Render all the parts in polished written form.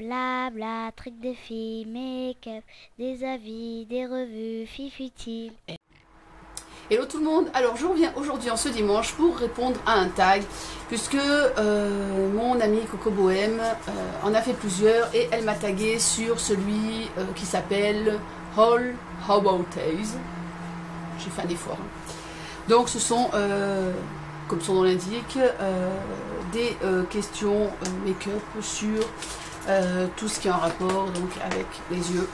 Blabla, trucs de filles, make-up, des avis, des revues, fifutiles. Hello tout le monde, alors je reviens aujourd'hui en ce dimanche pour répondre à un tag puisque mon amie Coco Bohème en a fait plusieurs et elle m'a tagué sur celui qui s'appelle All About Days. J'ai fait un effort. Donc ce sont, comme son nom l'indique, des questions make-up sur tout ce qui est en rapport donc avec les yeux.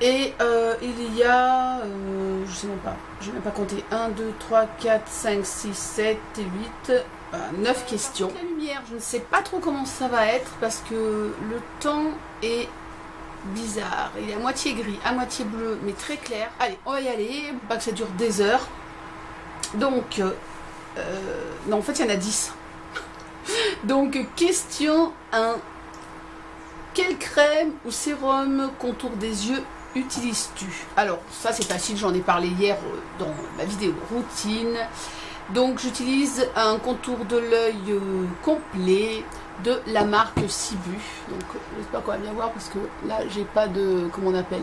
Et il y a, je sais même pas, je n'ai même pas compté, 1, 2, 3, 4, 5, 6, 7 et 8, 9 questions. La lumière, je ne sais pas trop comment ça va être parce que le temps est bizarre. Il est à moitié gris, à moitié bleu, mais très clair. Allez, on va y aller, pour pas que ça dure des heures. Donc, non, en fait, il y en a 10. Donc, question 1. Quelle crème ou sérum contour des yeux utilises-tu? Alors ça c'est facile, j'en ai parlé hier dans ma vidéo routine. Donc j'utilise un contour de l'œil complet de la marque Sibu. Donc j'espère qu'on va bien voir parce que là j'ai pas de, comment on appelle,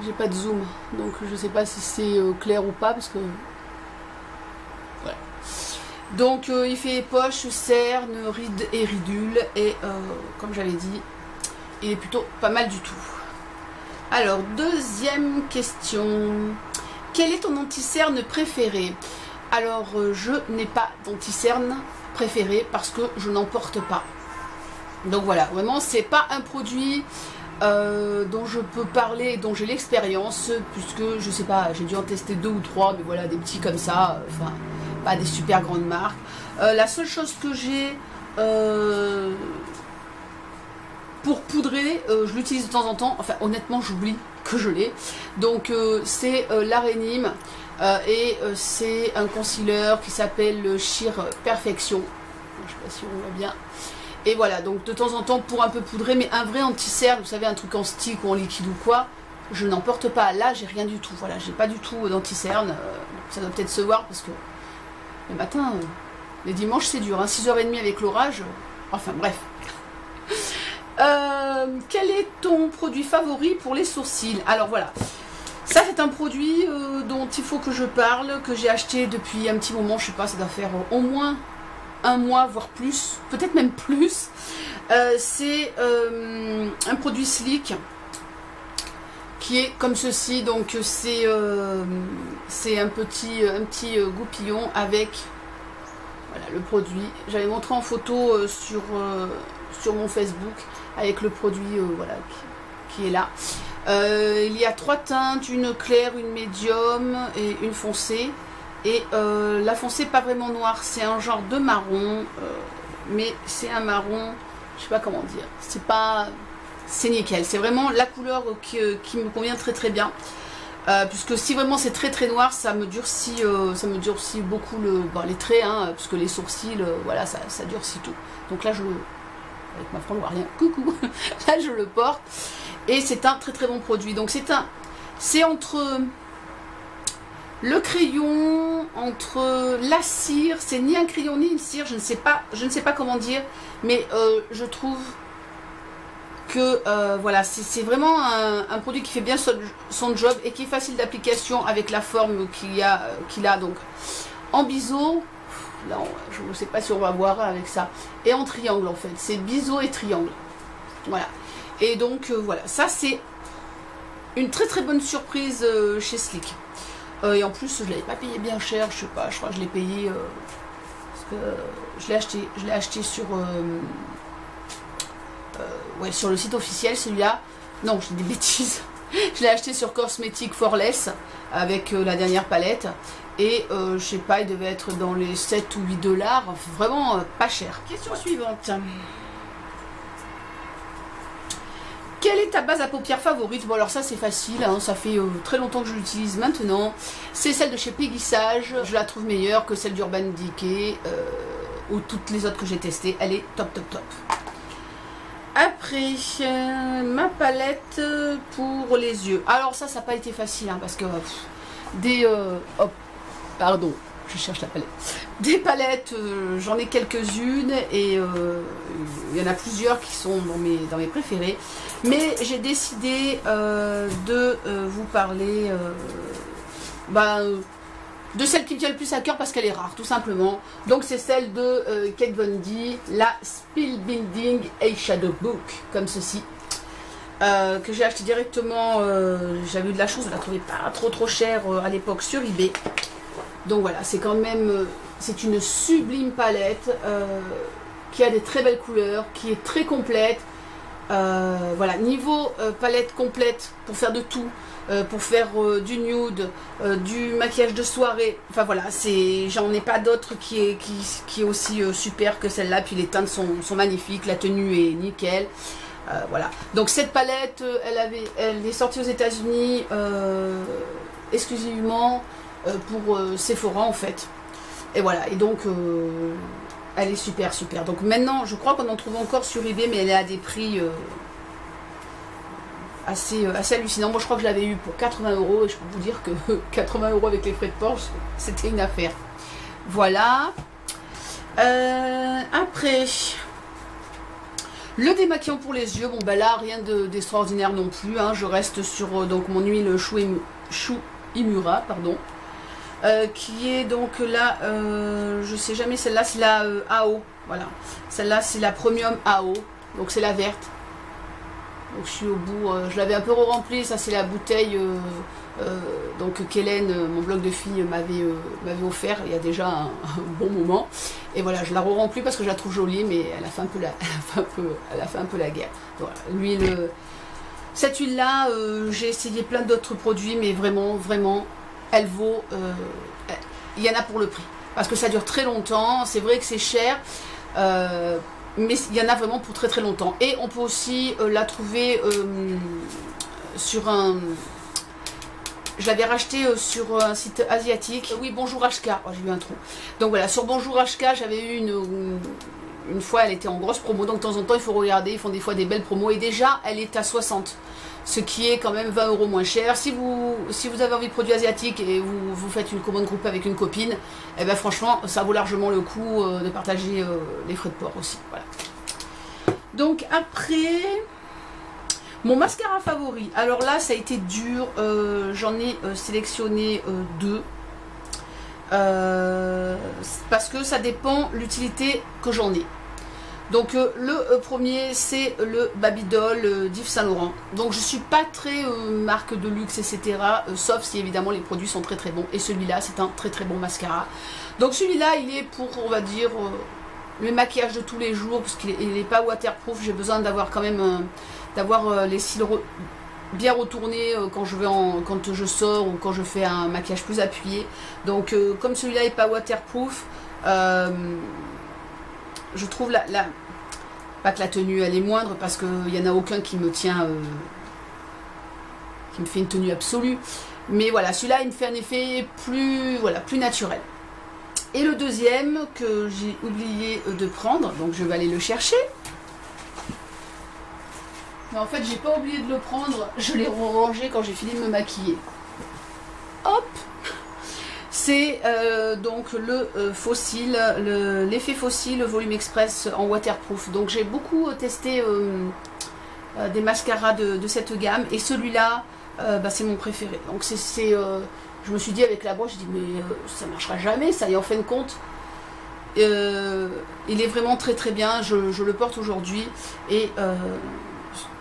j'ai pas de zoom, donc je sais pas si c'est clair ou pas parce que voilà. Donc il fait poche, cerne, rides et ridules et comme j'avais dit, il est plutôt pas mal du tout. Alors deuxième question, quel est ton anti-cerne préféré? Alors je n'ai pas d'anti-cerne préféré parce que je n'en porte pas. Donc voilà, vraiment c'est pas un produit dont je peux parler, dont j'ai l'expérience, puisque je sais pas, j'ai dû en tester 2 ou 3, mais voilà, des petits comme ça, enfin pas des super grandes marques. La seule chose que j'ai pour poudrer, je l'utilise de temps en temps, enfin honnêtement j'oublie que je l'ai. Donc c'est l'Arénime et c'est un concealer qui s'appelle Sheer Perfection. Je sais pas si on voit bien. Et voilà, donc de temps en temps pour un peu poudrer, mais un vrai anti-cerne, vous savez, un truc en stick ou en liquide ou quoi, je n'en porte pas. Là j'ai rien du tout, voilà, j'ai pas du tout d'anti-cerne. Ça doit peut-être se voir parce que le matin, les dimanches c'est dur, hein, 6h30 avec l'orage, enfin bref. Quel est ton produit favori pour les sourcils? Alors voilà, ça c'est un produit dont il faut que je parle, que j'ai acheté depuis un petit moment, je sais pas, ça doit faire au moins un mois, voire plus, peut-être même plus. C'est un produit Sleek qui est comme ceci, donc c'est un petit goupillon avec voilà, le produit. J'avais montré en photo sur mon Facebook avec le produit voilà, qui est là. Il y a 3 teintes, une claire, une médium et une foncée. Et la foncée pas vraiment noire, c'est un genre de marron, mais c'est un marron, je sais pas comment dire, c'est pas, c'est nickel, c'est vraiment la couleur qui me convient très très bien. Puisque si vraiment c'est très très noir, ça me durcit beaucoup les traits, hein, puisque les sourcils, voilà, ça durcit tout. Donc là, avec ma frange rien, coucou, là je le porte, et c'est un très très bon produit. Donc c'est entre le crayon, entre la cire, c'est ni un crayon ni une cire, je ne sais pas comment dire, mais je trouve que voilà, c'est vraiment un produit qui fait bien son job et qui est facile d'application avec la forme qu'il a donc en biseau. Là, je ne sais pas si on va voir avec ça. Et en triangle en fait, c'est biseau et triangle. Voilà. Et donc voilà, ça c'est une très très bonne surprise chez Sleek. Et en plus, je ne l'avais pas payé bien cher, je sais pas, je crois que je l'ai payé parce que je l'ai acheté sur ouais, sur le site officiel celui-là. Non, je dis des bêtises. Je l'ai acheté sur Cosmetic for Less avec la dernière palette. Et je sais pas, il devait être dans les 7 ou 8 $, vraiment pas cher. Question suivante. Quelle est ta base à paupières favorite? Bon alors ça c'est facile, hein, ça fait très longtemps que je l'utilise maintenant. C'est celle de chez Peggy Sage, je la trouve meilleure que celle d'Urban Decay ou toutes les autres que j'ai testées. Elle est top top top. Après, ma palette pour les yeux. Alors ça n'a pas été facile, hein, parce que hop, pardon, je cherche la palette. Des palettes, j'en ai quelques-unes et il y en a plusieurs qui sont dans mes préférés. Mais j'ai décidé de vous parler de celle qui me tient le plus à cœur parce qu'elle est rare, tout simplement. Donc c'est celle de Kat Von D, la Spellbinding Eyeshadow Book, comme ceci. Que j'ai acheté directement, j'avais eu de la chance de la trouver pas trop chère à l'époque sur eBay. Donc voilà, c'est quand même, c'est une sublime palette qui a des très belles couleurs, qui est très complète. Voilà, niveau palette complète pour faire de tout, pour faire du nude, du maquillage de soirée. Enfin voilà, j'en ai pas d'autre qui est aussi super que celle-là. Puis les teintes sont magnifiques, la tenue est nickel. Voilà, donc cette palette, elle est sortie aux États-Unis exclusivement pour Sephora en fait. Et voilà, et donc elle est super. Donc maintenant, je crois qu'on en trouve encore sur eBay, mais elle est à des prix assez hallucinants. Moi, je crois que je l'avais eu pour 80 € et je peux vous dire que 80 € avec les frais de port, c'était une affaire. Voilà. Après. Le démaquillant pour les yeux, bon ben là rien d'extraordinaire non plus, hein. Je reste sur donc mon huile Shu Imura, pardon, qui est donc là, je sais jamais, celle-là c'est la AO, voilà, celle-là c'est la Premium AO, donc c'est la verte. Donc je suis au bout, je l'avais un peu re-remplie, ça c'est la bouteille donc qu'Hélène, mon blog de filles, m'avait offert il y a déjà un bon moment. Et voilà, je la re-remplis parce que je la trouve jolie, mais elle a fait un peu la guerre. Voilà, l'huile, cette huile-là, j'ai essayé plein d'autres produits, mais vraiment, elle vaut, il y en a pour le prix. Parce que ça dure très longtemps, c'est vrai que c'est cher, mais il y en a vraiment pour très longtemps. Et on peut aussi la trouver sur un... Je l'avais racheté sur un site asiatique. Oui, Bonjour HK. Oh, j'ai eu un trou. Donc voilà, sur Bonjour HK, j'avais eu une fois, elle était en grosse promo. Donc de temps en temps, il faut regarder. Ils font des fois des belles promos. Et déjà, elle est à 60. Ce qui est quand même 20 € moins cher. Si vous avez envie de produits asiatiques et vous faites une commande groupée avec une copine, eh ben franchement, ça vaut largement le coup de partager les frais de port aussi. Voilà. Donc après... Mon mascara favori, alors là ça a été dur, j'en ai sélectionné deux, parce que ça dépend l'utilité que j'en ai. Donc le premier c'est le Babydoll d'Yves Saint Laurent. Donc je suis pas très marque de luxe etc, sauf si évidemment les produits sont très bons. Et celui-là c'est un très bon mascara. Donc celui-là il est pour, on va dire, le maquillage de tous les jours, parce qu'il n'est pas waterproof. J'ai besoin d'avoir quand même... d'avoir les cils bien retournés quand je sors ou quand je fais un maquillage plus appuyé. Donc comme celui-là n'est pas waterproof, je trouve pas que la tenue elle est moindre, parce qu'il n'y en a aucun qui me tient, qui me fait une tenue absolue. Mais voilà, celui-là il me fait un effet plus naturel. Et le deuxième que j'ai oublié de prendre, donc je vais aller le chercher. Mais en fait, j'ai pas oublié de le prendre, je l'ai rangé quand j'ai fini de me maquiller. Hop! C'est donc le fossile, l'effet fossile volume express en waterproof. Donc j'ai beaucoup testé des mascaras de cette gamme, et celui-là, c'est mon préféré. Donc je me suis dit avec la boîte, je dis mais ça marchera jamais, ça, et en fin de compte, il est vraiment très bien. Je le porte aujourd'hui, et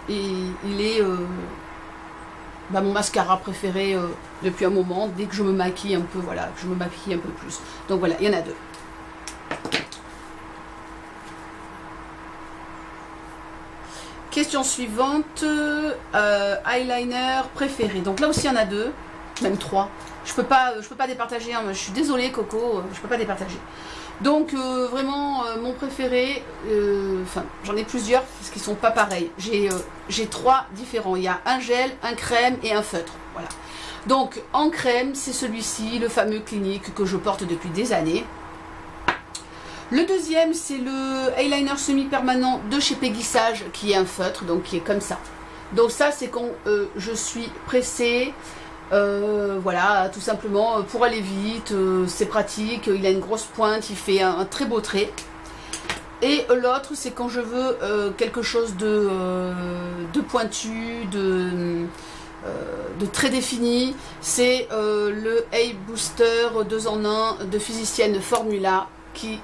il est mon mascara préféré depuis un moment. Dès que je me maquille un peu, voilà, je me maquille un peu plus. Donc voilà, il y en a deux. Question suivante, eyeliner préféré. Donc là aussi il y en a deux, même trois. Je peux pas départager, hein. Je suis désolée Coco, je peux pas départager. Donc vraiment mon préféré, enfin j'en ai plusieurs parce qu'ils sont pas pareils. J'ai trois différents. Il y a un gel, un crème et un feutre. Voilà. Donc en crème, c'est celui-ci, le fameux Clinique que je porte depuis des années. Le deuxième, c'est le eyeliner semi-permanent de chez Peggy Sage, qui est un feutre, donc qui est comme ça. Donc ça, c'est quand je suis pressée, Voilà, tout simplement pour aller vite, c'est pratique, il a une grosse pointe, il fait un très beau trait. Et l'autre, c'est quand je veux quelque chose de pointu, de très défini, c'est le Eye Booster 2 en 1 de Physicienne Formula qui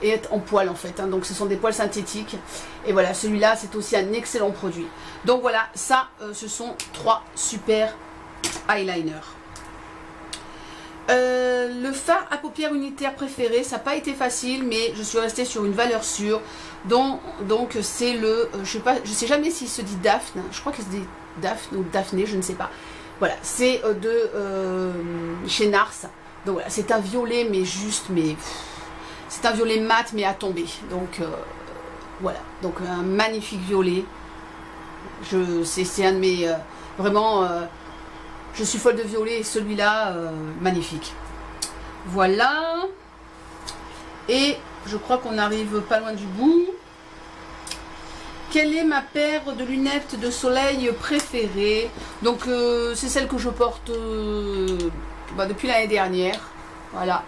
est en poil en fait, hein. Donc ce sont des poils synthétiques et voilà, celui-là c'est aussi un excellent produit. Donc voilà, ça ce sont 3 super eyeliners. Le fard à paupières unitaire préféré, ça n'a pas été facile, mais je suis restée sur une valeur sûre. Donc c'est le, je sais jamais s'il se dit Daphne, je crois que c'est Daphne ou Daphné, je ne sais pas. Voilà, c'est chez Nars. Donc voilà, c'est un violet, mais juste, mais c'est un violet mat, mais à tomber. Donc voilà, donc un magnifique violet. C'est un de mes vraiment. Je suis folle de violet et celui-là, magnifique. Voilà. Et je crois qu'on arrive pas loin du bout. Quelle est ma paire de lunettes de soleil préférée? Donc c'est celle que je porte depuis l'année dernière. Voilà.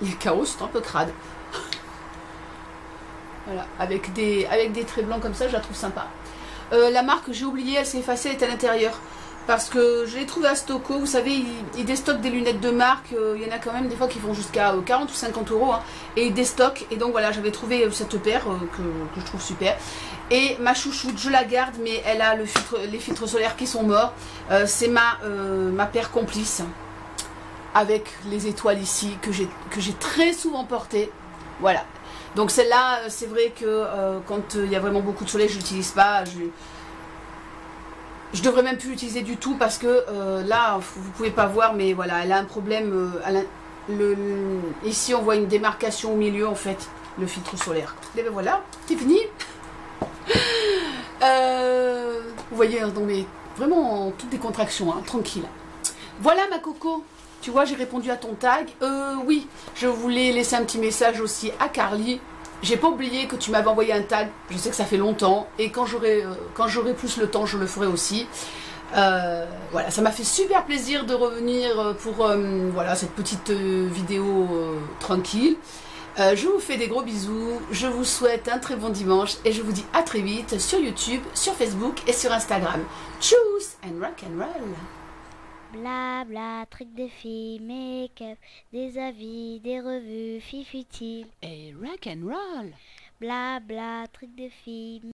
Les carreaux sont un peu crades. Voilà, avec des traits blancs comme ça, je la trouve sympa. La marque, j'ai oublié, elle s'est effacée, elle est à l'intérieur. Parce que je l'ai trouvé à Stocco, vous savez, ils déstockent des lunettes de marque, il y en a quand même des fois qui vont jusqu'à 40 ou 50 euros, hein, et ils déstockent, et donc voilà, j'avais trouvé cette paire que je trouve super. Et ma chouchoute, je la garde, mais elle a les filtres solaires qui sont morts, c'est ma paire complice, avec les étoiles ici, que j'ai très souvent portée, voilà. Donc celle-là, c'est vrai que quand il y a vraiment beaucoup de soleil, je l'utilise pas, je devrais même plus l'utiliser du tout parce que là, vous pouvez pas voir, mais voilà, elle a un problème. Ici, on voit une démarcation au milieu, en fait, le filtre solaire. Et ben voilà, c'est fini. Vous voyez, donc, mais vraiment toutes des contractions, hein, tranquille. Voilà ma coco. Tu vois, j'ai répondu à ton tag. Oui, je voulais laisser un petit message aussi à Carly. J'ai pas oublié que tu m'avais envoyé un tag, je sais que ça fait longtemps, et quand j'aurai plus le temps, je le ferai aussi. Voilà, ça m'a fait super plaisir de revenir pour voilà, cette petite vidéo tranquille. Je vous fais des gros bisous, je vous souhaite un très bon dimanche, et je vous dis à très vite sur YouTube, sur Facebook et sur Instagram. Tchuss and rock and roll. Blabla, trucs de filles, make-up, des avis, des revues, fifutiles. Et rock and roll. Blabla, trucs de filles.